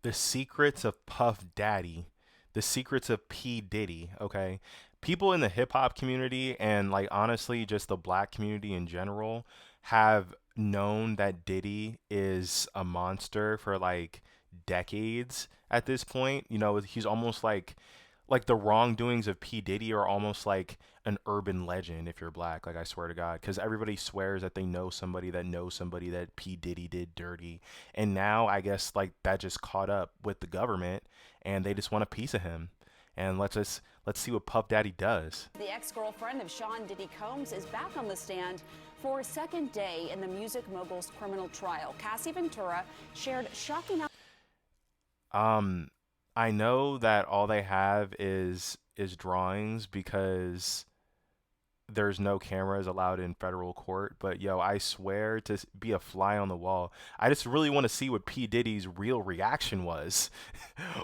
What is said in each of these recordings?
The secrets of Puff Daddy, the secrets of P Diddy. Okay, people in the hip hop community and like honestly, just the black community in general have known that Diddy is a monster for like decades at this point. You know, he's almost like the wrongdoings of P Diddy are almost like an urban legend if you're black. Like I swear to God, because everybody swears that they know somebody that knows somebody that P Diddy did dirty, and now I guess like that just caught up with the government, and they just want a piece of him. And let's see what Puff Daddy does. The ex-girlfriend of Sean Diddy Combs is back on the stand for a second day in the music mogul's criminal trial. Cassie Ventura shared shocking. Um, I know that all they have is drawings because there's no cameras allowed in federal court. But yo, I swear to be a fly on the wall. I just really want to see what P Diddy's real reaction was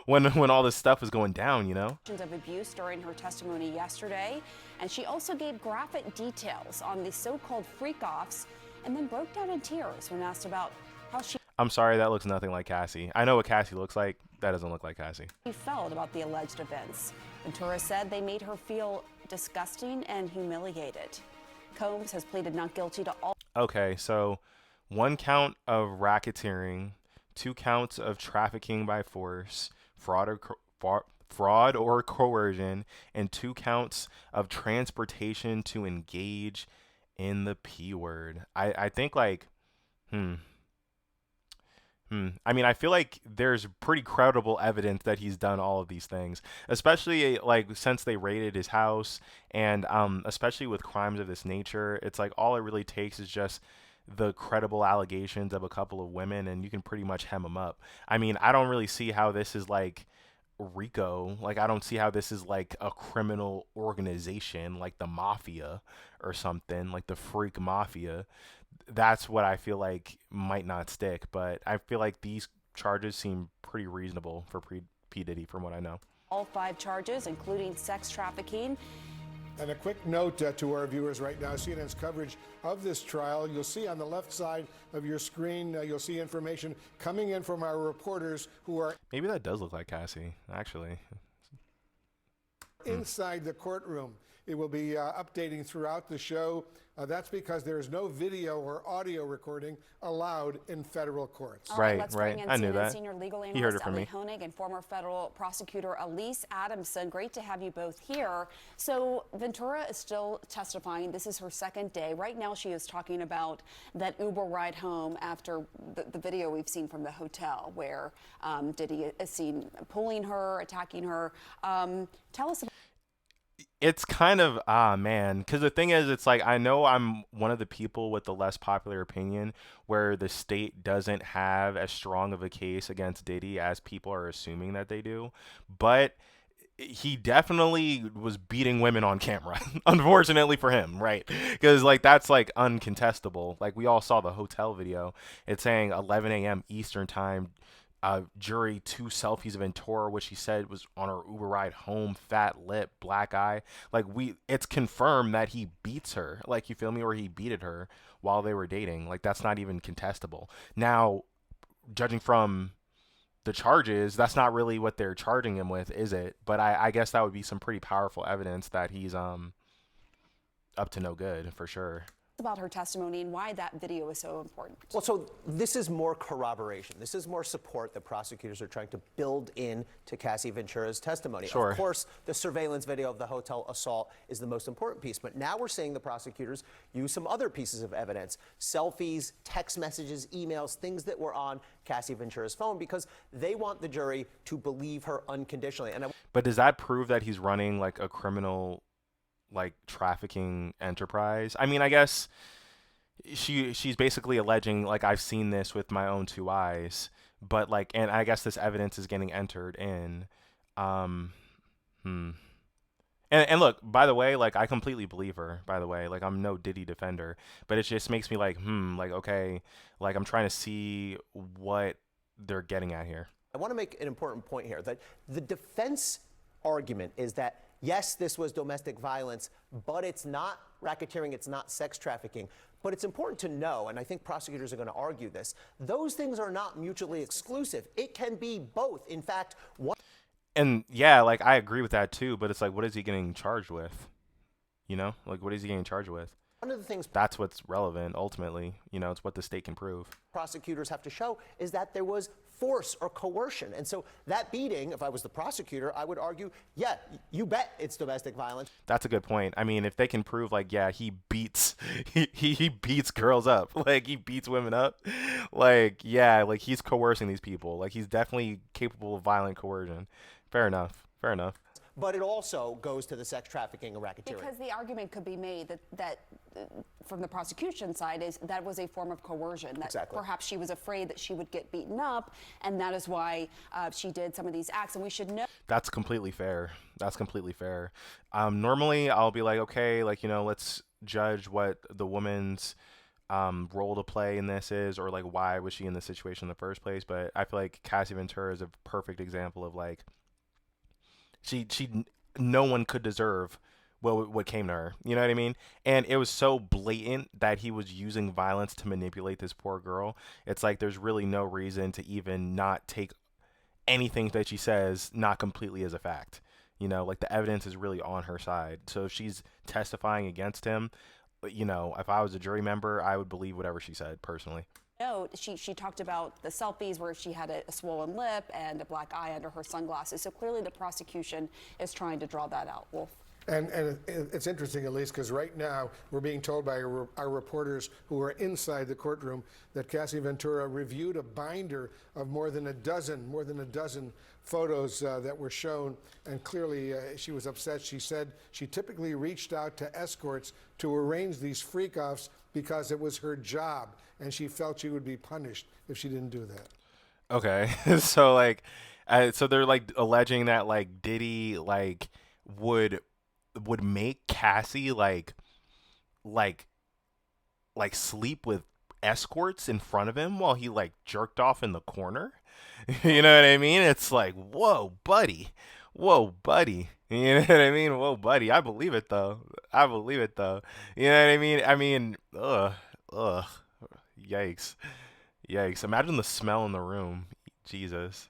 when all this stuff was going down. You know? Of abuse during her testimony yesterday, and she also gave graphic details on the so-called freak-offs, and then broke down in tears when asked about how she I'm sorry, that looks nothing like Cassie. I know what Cassie looks like. That doesn't look like Cassie. felt about the alleged events. Ventura said they made her feel disgusting and humiliated. Combs has pleaded not guilty to all. Okay, so one count of racketeering, two counts of trafficking by force, fraud or coercion, and two counts of transportation to engage in the P word. I think like, hmm. I mean, I feel like there's pretty credible evidence that he's done all of these things, especially like since they raided his house, and especially with crimes of this nature, it's like all it really takes is just the credible allegations of a couple of women, and you can pretty much hem them up. I mean, I don't really see how this is like Rico. Like, I don't see how this is like a criminal organization like the mafia or something, like the freak mafia. That's what I feel like might not stick, but I feel like these charges seem pretty reasonable for P. Diddy from what I know. All 5 charges, including sex trafficking. And a quick note to our viewers right now, CNN's coverage of this trial. You'll see on the left side of your screen, you'll see information coming in from our reporters who are Maybe that does look like Cassie, actually. inside the courtroom. It will be updating throughout the show. That's because there is no video or audio recording allowed in federal courts. All Right, let's right. bring in I knew CNN that. Senior legal He heard analyst it from Ellie me. Honig and former federal prosecutor Elise Adamson. Great to have you both here. So Ventura is still testifying. This is her second day. Right now she is talking about that Uber ride home after the video we've seen from the hotel where Diddy is seen pulling her, attacking her. Tell us about. It's kind of man, because the thing is, it's like I know I'm one of the people with the less popular opinion where the state doesn't have as strong of a case against Diddy as people are assuming that they do, but he definitely was beating women on camera. Unfortunately for him, right? Because like that's like uncontestable. Like we all saw the hotel video. It's saying 11 a.m. Eastern time. Jury 2 selfies of Ventura, which he said was on her Uber ride home, fat lip, black eye. Like it's confirmed that he beats her. Like you feel me, or he beated her while they were dating. Like that's not even contestable. Now, judging from the charges, that's not really what they're charging him with, is it? But I guess that would be some pretty powerful evidence that he's up to no good for sure. About her testimony and why that video is so important. Well, so this is more corroboration. This is more support that prosecutors are trying to build in to Cassie Ventura's testimony. Sure. Of course, the surveillance video of the hotel assault is the most important piece, but now we're seeing the prosecutors use some other pieces of evidence, selfies, text messages, emails, things that were on Cassie Ventura's phone because they want the jury to believe her unconditionally. But does that prove that he's running like a criminal like trafficking enterprise? I mean, I guess she's basically alleging like I've seen this with my own 2 eyes, but like, and I guess this evidence is getting entered in. And look, by the way, like I completely believe her, by the way. Like I'm no Diddy defender, but it just makes me like like okay, like I'm trying to see what they're getting at here. I want to make an important point here that the defense argument is that yes, this was domestic violence, but it's not racketeering, it's not sex trafficking. But it's important to know, and I think prosecutors are going to argue this, those things are not mutually exclusive. It can be both. In fact, one. And yeah, like I agree with that too, but it's like, what is he getting charged with? You know, like what is he getting charged with? One of the things That's what's relevant ultimately. You know, it's what the state can prove. prosecutors have to show is that there was force or coercion. And so that beating, if I was the prosecutor, I would argue, yeah, you bet it's domestic violence. That's a good point. I mean, if they can prove like, yeah, he beats he beats girls up, like he beats women up, like yeah, like he's coercing these people. Like he's definitely capable of violent coercion. Fair enough. Fair enough. But it also goes to the sex trafficking and racketeering. Because the argument could be made that from the prosecution side is that was a form of coercion. That Exactly. perhaps she was afraid that she would get beaten up, and that is why she did some of these acts. And we should know. That's completely fair. That's completely fair. Normally, I'll be like, okay, like, you know, let's judge what the woman's role to play in this is, or like why was she in this situation in the first place. But I feel like Cassie Ventura is a perfect example of like, she no one could deserve what came to her. You know what I mean? And it was so blatant that he was using violence to manipulate this poor girl. It's like there's really no reason to even not take anything that she says not completely as a fact. You know, like the evidence is really on her side. So if she's testifying against him, you know, if I was a jury member, I would believe whatever she said personally. Note, she talked about the selfies where she had a swollen lip and a black eye under her sunglasses. So clearly the prosecution is trying to draw that out. Wolf. And it's interesting, Elise, because right now we're being told by our reporters who are inside the courtroom that Cassie Ventura reviewed a binder of more than a dozen photos that were shown, and clearly she was upset. She said she typically reached out to escorts to arrange these freak-offs because it was her job, and she felt she would be punished if she didn't do that. Okay. So like, so they're like alleging that like Diddy like would make Cassie like sleep with escorts in front of him while he like jerked off in the corner. You know what I mean? It's like, whoa, buddy. Whoa, buddy. You know what I mean? Whoa, buddy. I believe it though. I believe it though. You know what I mean? I mean, ugh. Yikes. Yikes. Imagine the smell in the room. Jesus.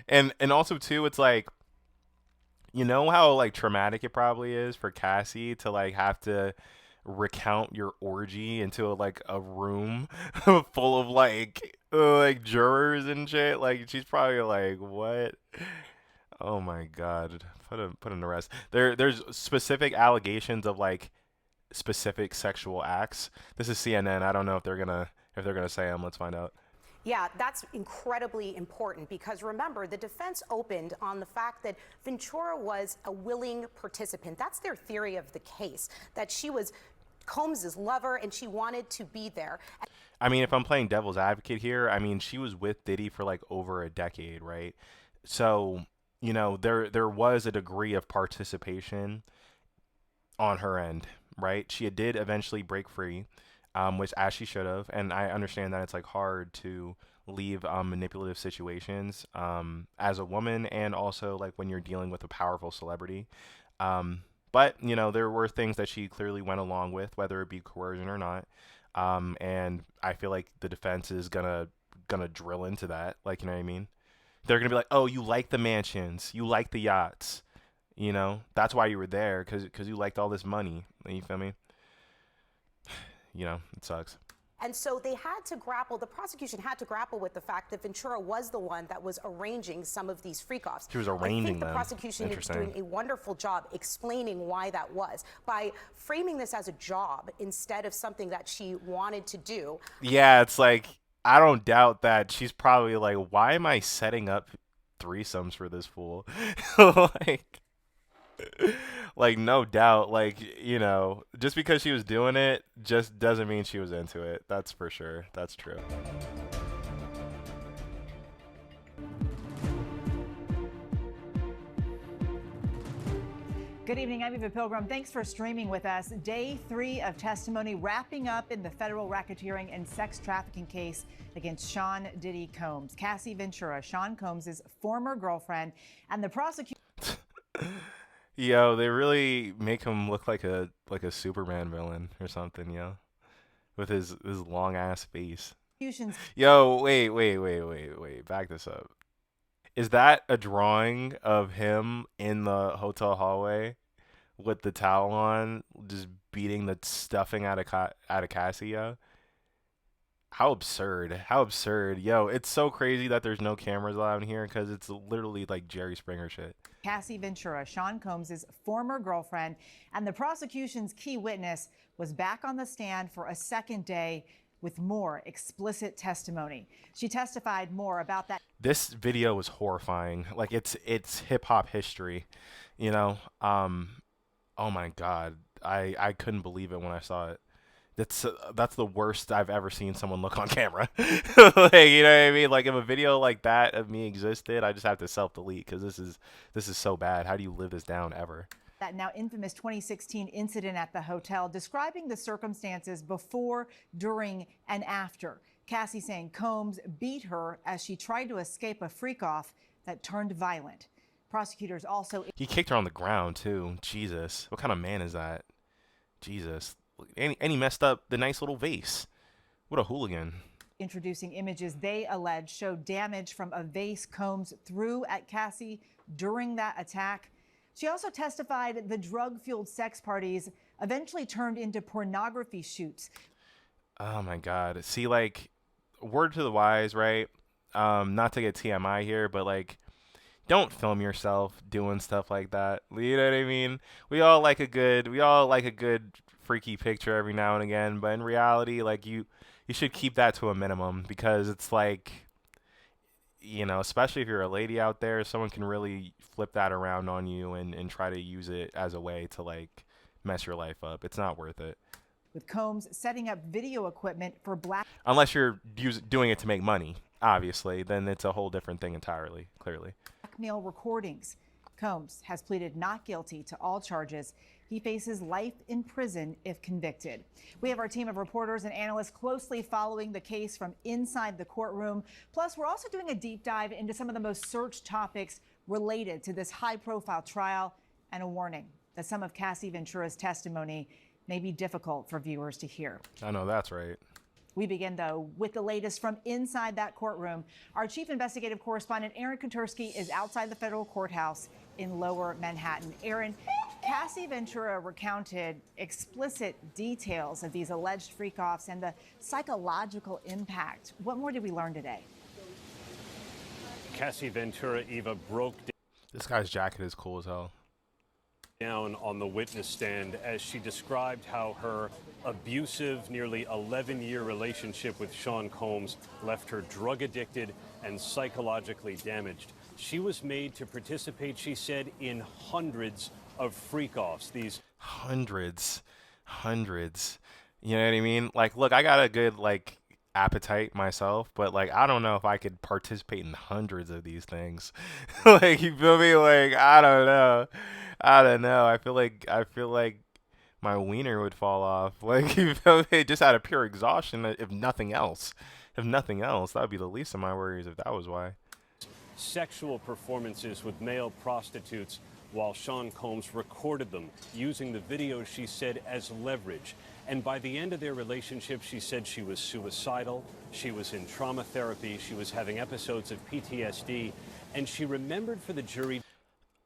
And also too, it's like, you know how like traumatic it probably is for Cassie to like have to recount your orgy into like a room full of like jurors and shit. Like she's probably like, what? Oh my God. Put an arrest. There's specific allegations of like specific sexual acts. This is CNN. I don't know if they're gonna say them. Let's find out. Yeah, that's incredibly important because remember, the defense opened on the fact that Ventura was a willing participant. That's their theory of the case, that she was Combs's lover and she wanted to be there. I mean, if I'm playing devil's advocate here, I mean, she was with Diddy for like over a decade, right? So, you know, there was a degree of participation on her end, right? She did eventually break free. Which as she should have, and I understand that it's like hard to leave manipulative situations as a woman, and also like when you're dealing with a powerful celebrity. But you know, there were things that she clearly went along with, whether it be coercion or not. And I feel like the defense is gonna drill into that. Like, you know what I mean? They're gonna be like, oh, you like the mansions, you like the yachts, you know, that's why you were there, because you liked all this money. You feel me? You know, it sucks. And so they had to grapple, the prosecution had to grapple with the fact that Ventura was the one that was arranging some of these freak-offs. She was arranging I think the them. prosecution is doing a wonderful job explaining why that was, by framing this as a job instead of something that she wanted to do. Yeah, it's like, I don't doubt that she's probably like, why am I setting up threesomes for this fool? Like, no doubt, like, you know, just because she was doing it just doesn't mean she was into it. That's for sure. That's true. Good evening, I'm Eva Pilgrim. Thanks for streaming with us. Day 3 of testimony wrapping up in the federal racketeering and sex trafficking case against Sean Diddy Combs. Cassie Ventura, Sean Combs' former girlfriend, and the prosecutor. Yo, they really make him look like a Superman villain or something, yo. with his long ass face. Prosecution's Yo, wait. Back this up. Is that a drawing of him in the hotel hallway with the towel on, just beating the stuffing out of Cassie? Yo? How absurd! How absurd! Yo, it's so crazy that there's no cameras allowed in here because it's literally like Jerry Springer shit. Cassie Ventura, Sean Combs' former girlfriend, and the prosecution's key witness, was back on the stand for a second day with more explicit testimony. She testified more about that. This video was horrifying. Like it's hip hop history, you know. Oh my god, I couldn't believe it when I saw it. That's the worst I've ever seen someone look on camera. Like, you know what I mean? Like if a video like that of me existed, I just have to self delete because this is so bad. How do you live this down ever? That now infamous 2016 incident at the hotel, describing the circumstances before, during, and after. Cassie saying Combs beat her as she tried to escape a freak-off that turned violent. Prosecutors also... He kicked her on the ground, too. Jesus. What kind of man is that? Jesus. And he messed up the nice little vase. What a hooligan. Introducing images they allege showed damage from a vase Combs threw at Cassie during that attack. She also testified the drug-fueled sex parties eventually turned into pornography shoots. Oh my God. See, like, word to the wise, right? Not to get TMI here, but like, don't film yourself doing stuff like that. You know what I mean? We all like a good freaky picture every now and again, but in reality, like you should keep that to a minimum because it's like, you know, especially if you're a lady out there, someone can really flip that around on you and try to use it as a way to like mess your life up. It's not worth it. With Combs setting up video equipment for unless you're doing it to make money, obviously, then it's a whole different thing entirely, clearly. Blackmail recordings. Combs has pleaded not guilty to all charges. He faces life in prison if convicted. We have our team of reporters and analysts closely following the case from inside the courtroom. Plus, we're also doing a deep dive into some of the most searched topics related to this high-profile trial, and a warning that some of Cassie Ventura's testimony may be difficult for viewers to hear. I know that's right. We begin, though, with the latest from inside that courtroom. Our chief investigative correspondent, Aaron Kotursky, is outside the federal courthouse in Lower Manhattan. Aaron, Cassie Ventura recounted explicit details of these alleged freak-offs and the psychological impact. What more did we learn today? Cassie Ventura, Eva, broke This guy's jacket is cool as hell. down on the witness stand as she described how her abusive, nearly 11-year relationship with Sean Combs left her drug addicted and psychologically damaged. She was made to participate, she said, in hundreds of freak-offs. These hundreds. You know what I mean? Like, look, I got a good like appetite myself, but like I don't know if I could participate in hundreds of these things. Like, you feel me? Like, I don't know. I feel like my wiener would fall off. Like, you feel me? Just out of pure exhaustion, if nothing else. That would be the least of my worries if that was why. sexual performances with male prostitutes while Sean Combs recorded them, using the video, she said, as leverage. And by the end of their relationship, she said she was suicidal, she was in trauma therapy, she was having episodes of PTSD, and she remembered for the jury.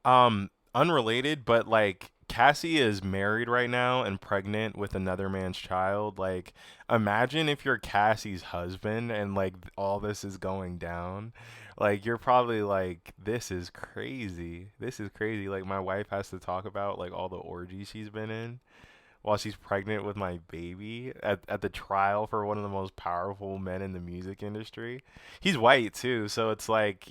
Unrelated, but like Cassie is married right now and pregnant with another man's child. Like, imagine if you're Cassie's husband and like all this is going down. Like, you're probably like, this is crazy. Like, my wife has to talk about like all the orgies she's been in while she's pregnant with my baby at the trial for one of the most powerful men in the music industry. He's white too, so it's like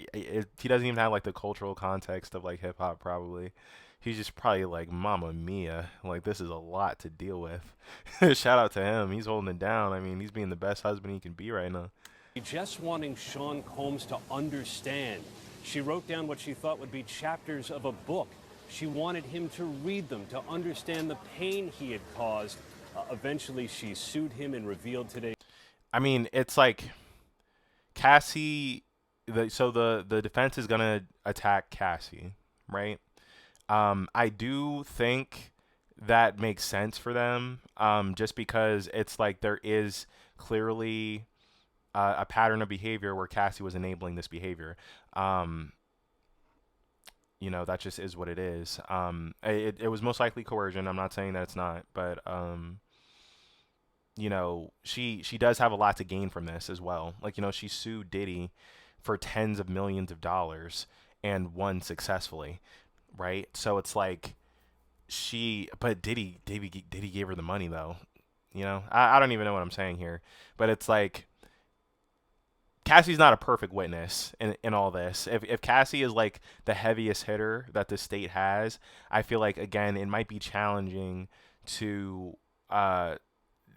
he doesn't even have like the cultural context of like hip hop probably. He's just probably like, Mamma Mia, like this is a lot to deal with. Shout out to him. He's holding it down. I mean, he's being the best husband he can be right now. Just wanting Sean Combs to understand. She wrote down what she thought would be chapters of a book. She wanted him to read them, to understand the pain he had caused. Eventually, she sued him and revealed today. I mean, it's like Cassie, the defense is going to attack Cassie, right? I do think that makes sense for them, just because it's like there is clearly a pattern of behavior where Cassie was enabling this behavior. Um, that just is what it is. It was most likely coercion. I'm not saying that it's not, but she does have a lot to gain from this as well. Like, she sued Diddy for tens of millions of dollars and won successfully, right? So it's like but Diddy gave her the money though. I don't even know what I'm saying here, but it's like Cassie's not a perfect witness in all this. If Cassie is like the heaviest hitter that the state has, I feel like, again, it might be challenging to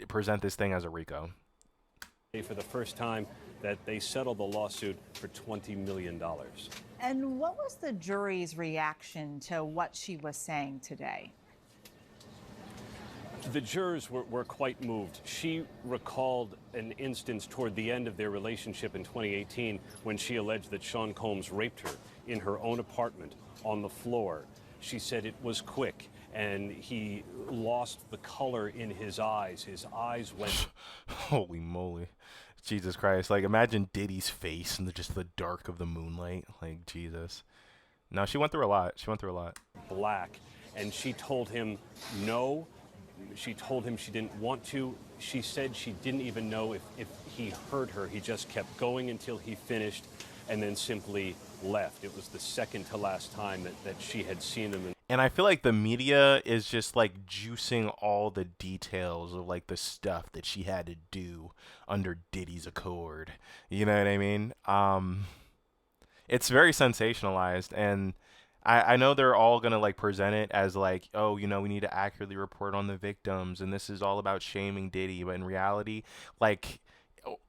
present this thing as a RICO. For the first time that they settled the lawsuit for $20 million. And what was the jury's reaction to what she was saying today? The jurors were quite moved. She recalled an instance toward the end of their relationship in 2018 when she alleged that Sean Combs raped her in her own apartment on the floor. She said it was quick and he lost the color in his eyes. His eyes went... Holy moly. Jesus Christ. Like, imagine Diddy's face in just the dark of the moonlight. Like, Jesus. No, she went through a lot. Black. And she told him no. She told him she didn't want to. She said she didn't even know if he heard her. He just kept going until he finished and then simply left. It was the second to last time that she had seen him. And I feel like the media is just like juicing all the details of like the stuff that she had to do under Diddy's accord. You know what I mean? It's very sensationalized, and I know they're all going to like present it as like, oh, we need to accurately report on the victims and this is all about shaming Diddy. But in reality, like,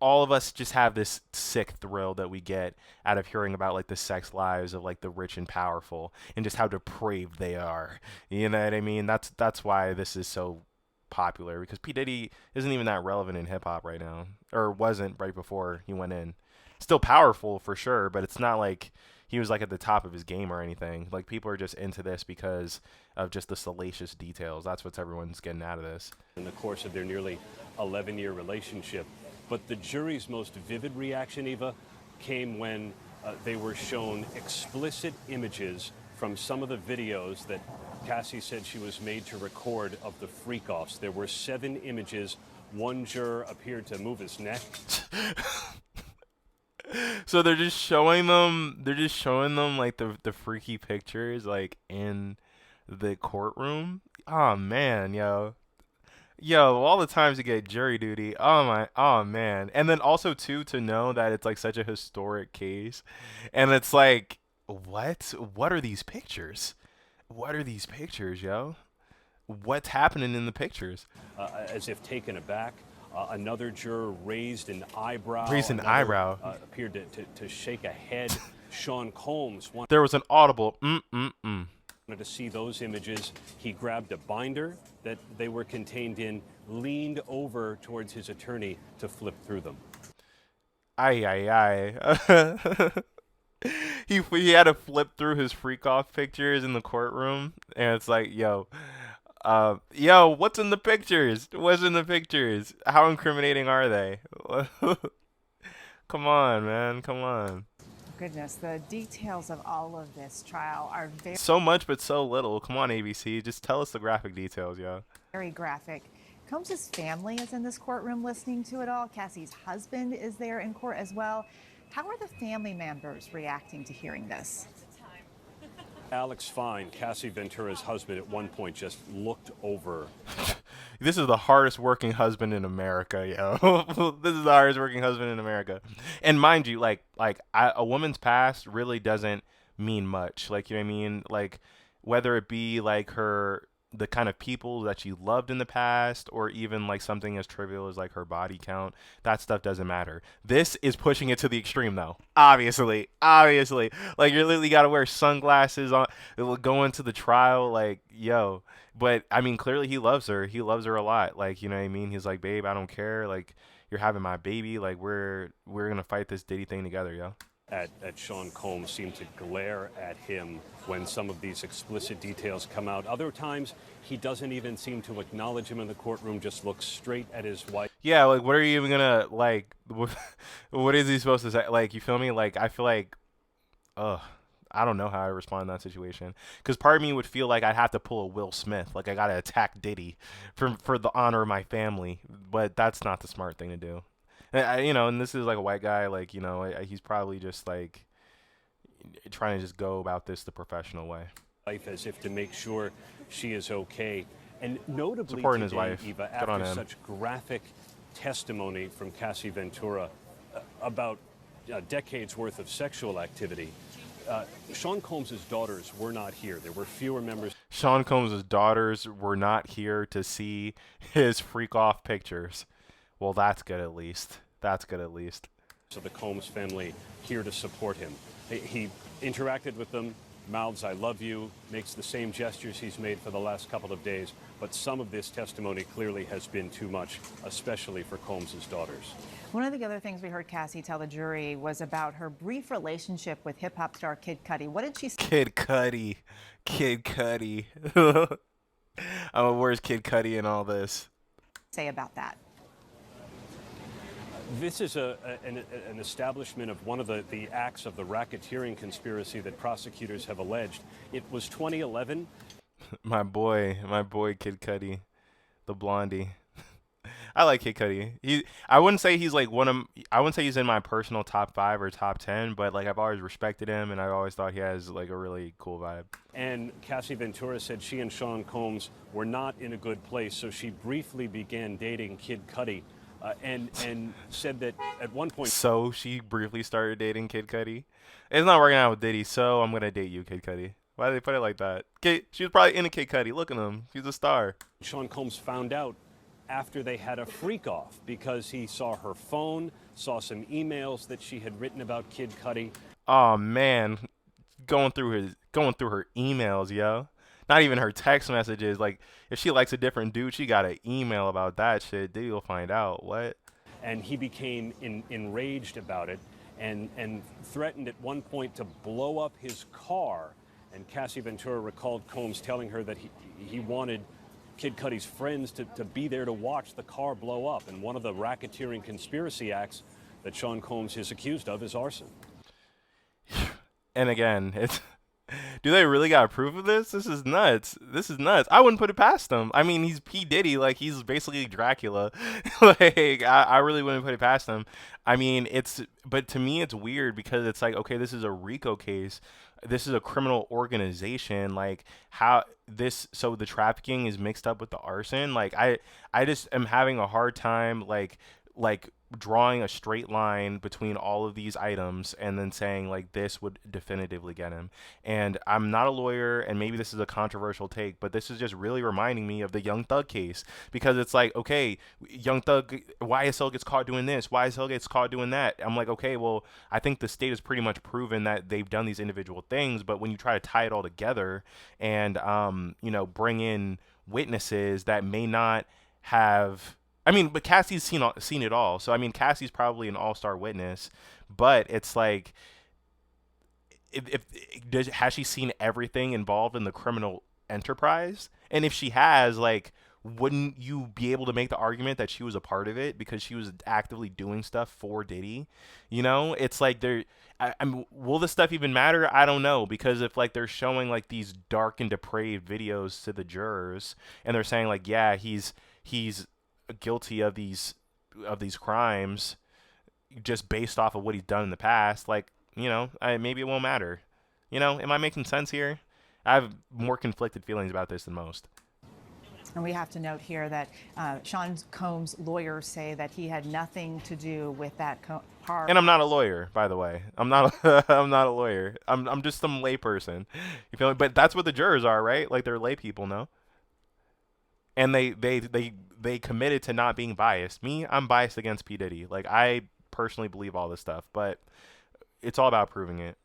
all of us just have this sick thrill that we get out of hearing about like the sex lives of like the rich and powerful and just how depraved they are. You know what I mean? That's why this is so popular, because P. Diddy isn't even that relevant in hip hop right now, or wasn't right before he went in. Still powerful for sure, but it's not like he was like at the top of his game or anything. Like, people are just into this because of just the salacious details. That's what everyone's getting out of this. In the course of their nearly 11-year relationship. But the jury's most vivid reaction, Eva, came when they were shown explicit images from some of the videos that Cassie said she was made to record of the freak-offs. There were 7 images. One juror appeared to move his neck. So they're just showing them like the freaky pictures like in the courtroom. Oh man, yo, all the times to get jury duty. Oh man. And then also too, to know that it's like such a historic case, and it's like, what are these pictures? Yo? What's happening in the pictures? As if taken aback. Another juror raised an eyebrow. Appeared to shake a head. Sean Combs wanted There was an audible to see those images. He grabbed a binder that they were contained in, leaned over towards his attorney to flip through them. Aye. He had to flip through his freak off pictures in the courtroom, and it's like, yo, what's in the pictures? How incriminating are they? Come on, man, come on. Goodness, the details of all of this trial are so much but so little. Come on, ABC, just tell us the graphic details, yo. Very graphic. Combs' family is in this courtroom listening to it all. Cassie's husband is there in court as well. How are the family members reacting to hearing this? Alex Fine, Cassie Ventura's husband, at one point just looked over. This is the hardest working husband in America, yo. This is the hardest working husband in America. And mind you, a woman's past really doesn't mean much. Like, you know what I mean? Like, whether it be like the kind of people that she loved in the past, or even like something as trivial as like her body count, that stuff doesn't matter. This is pushing it to the extreme though. Obviously. Like, you literally got to wear sunglasses on going to the trial, like, yo. But I mean, clearly he loves her. He loves her a lot. Like, you know what I mean? He's like, babe, I don't care. Like, you're having my baby. Like, we're going to fight this Diddy thing together, yo. At Sean Combs seem to glare at him when some of these explicit details come out. Other times, he doesn't even seem to acknowledge him in the courtroom, just looks straight at his wife. Yeah, like, what are you even gonna, like, what is he supposed to say? Like, you feel me? Like, I feel like, ugh, I don't know how I respond in that situation. Because part of me would feel like I'd have to pull a Will Smith. Like, I gotta attack Diddy for the honor of my family. But that's not the smart thing to do. And this is like a white guy. Like, he's probably just like trying to just go about this the professional way. As if to make sure she is okay. And notably Supporting today, his wife. Eva, Good on after him. such graphic testimony from Cassie Ventura about decades worth of sexual activity, Sean Combs' daughters were not here. There were fewer members. Sean Combs' daughters were not here to see his freak off pictures. Well, that's good at least. That's good at least. So the Combs family here to support him. He interacted with them, mouths "I love you," makes the same gestures he's made for the last couple of days. But some of this testimony clearly has been too much, especially for Combs' daughters. One of the other things we heard Cassie tell the jury was about her brief relationship with hip-hop star Kid Cudi. What did she say? Kid Cudi. Kid Cudi. Where's Kid Cudi in all this? Say about that? This is an establishment of one of the acts of the racketeering conspiracy that prosecutors have alleged. It was 2011. My boy Kid Cudi, the blondie. I like Kid Cudi. I wouldn't say he's like I wouldn't say he's in my personal top 5 or top 10, but like I've always respected him and I always thought he has like a really cool vibe. And Cassie Ventura said she and Sean Combs were not in a good place, so she briefly began dating Kid Cudi. And said that at one point. So she briefly started dating Kid Cudi. It's not working out with Diddy, so I'm gonna date you, Kid Cudi. Why did they put it like that? She was probably into Kid Cudi. Look at him, he's a star. Sean Combs found out after they had a freak off because he saw her phone, saw some emails that she had written about Kid Cudi. Oh man, going through her emails, yo. Not even her text messages. Like, if she likes a different dude, she got an email about that shit. Diddy will find out. What? And he became enraged about it and threatened at one point to blow up his car. And Cassie Ventura recalled Combs telling her that he wanted Kid Cudi's friends to be there to watch the car blow up. And one of the racketeering conspiracy acts that Sean Combs is accused of is arson. And again, do they really got proof of this? This is nuts. I wouldn't put it past him. I mean, he's P. Diddy. Like, he's basically Dracula. Like, I really wouldn't put it past him. I mean, but to me, it's weird because it's like, okay, this is a RICO case. This is a criminal organization. Like, so the trafficking is mixed up with the arson. Like, I just am having a hard time, like drawing a straight line between all of these items and then saying like this would definitively get him. And I'm not a lawyer, and maybe this is a controversial take, but this is just really reminding me of the Young Thug case, because it's like, okay, Young Thug, YSL gets caught doing this, YSL gets caught doing that. I'm like, okay, well, I think the state has pretty much proven that they've done these individual things, but when you try to tie it all together and bring in witnesses that may not have, I mean, but Cassie's seen it all. So, I mean, Cassie's probably an all-star witness, but it's like, has she seen everything involved in the criminal enterprise? And if she has, like, wouldn't you be able to make the argument that she was a part of it because she was actively doing stuff for Diddy? It's like will this stuff even matter? I don't know, because if like they're showing like these dark and depraved videos to the jurors and they're saying like, yeah, he's guilty of these crimes just based off of what he's done in the past, like, maybe it won't matter. Am I making sense here? I have more conflicted feelings about this than most. And we have to note here that Sean Combs' lawyers say that he had nothing to do with that car. And I'm not a lawyer, by the way. I'm not I'm not a lawyer. I'm just some layperson. You feel me? But that's what the jurors are, right? Like, they're lay people, no? And they committed to not being biased. Me, I'm biased against P. Diddy. Like, I personally believe all this stuff, but it's all about proving it.